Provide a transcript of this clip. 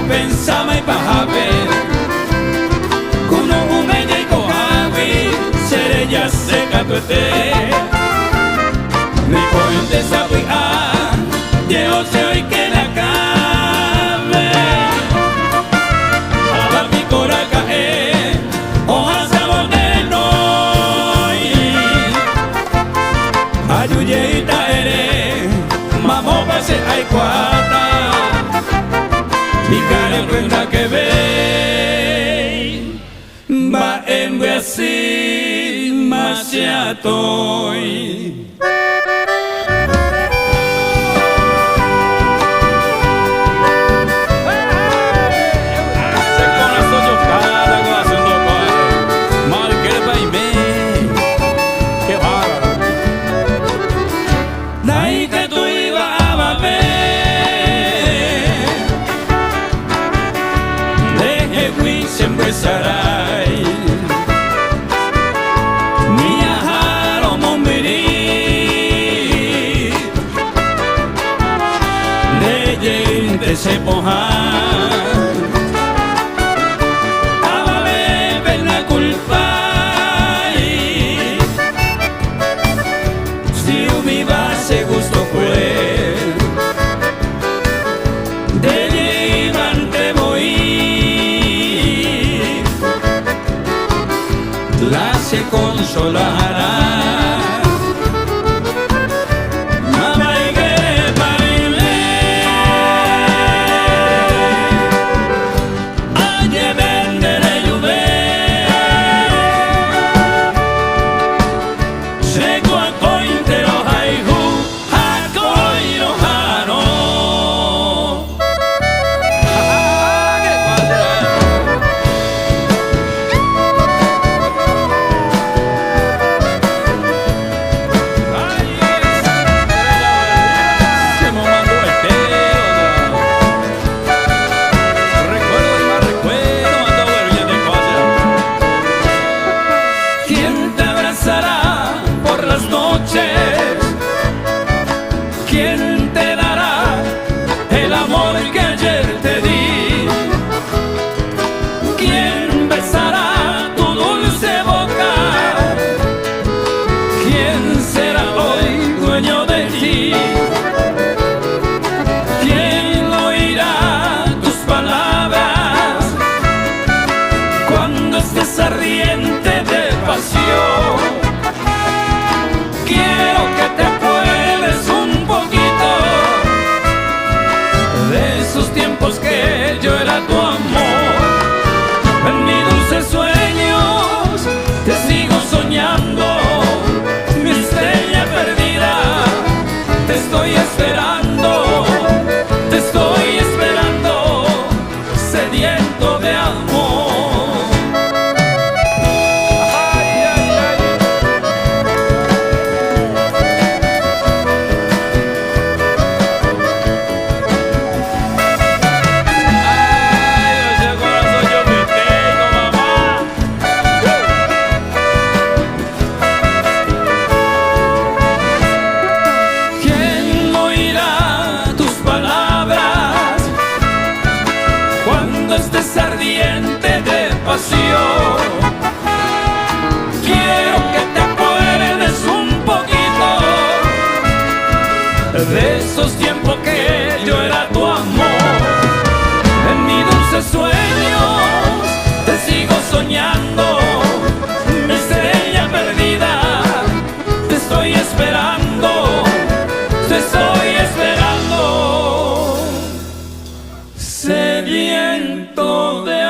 pensava e pahabe kuno umeja i kohawi sereja sekatuete Rico en desafiar Dios se hoy que la cabe Aba mi coraca Oja sabone noi Ayuyeita ere Mamo pase ay cuata Mi cara cuenta que ve Va en Brasil Masiatoy Siempre sarai Mia haro momiri De gente se pohan Amame per la culpa Si mi base gusto fue La se consolará Mamá y que baile Aye vendere lluve Sego a cointero haihu A coiro jaro ¿Quién te dará el amor que ayer te di? ¿Quién besará tu dulce boca? ¿Quién será hoy dueño de ti? ¿Quién oirá tus palabras cuando estés ardiente de pasión? Quiero que te acuerdes un poquito de esos tiempos que yo era tu amor. En mis dulces sueños te sigo soñando, mi estrella perdida. Te estoy esperando, sediento de amor. Estés ardiente de pasión. Quiero que te acuerdes un poquito de esos tiempos que yo era tu amor. En mis dulces sueños te sigo soñando, mi estrella perdida. Te estoy esperando, sediento de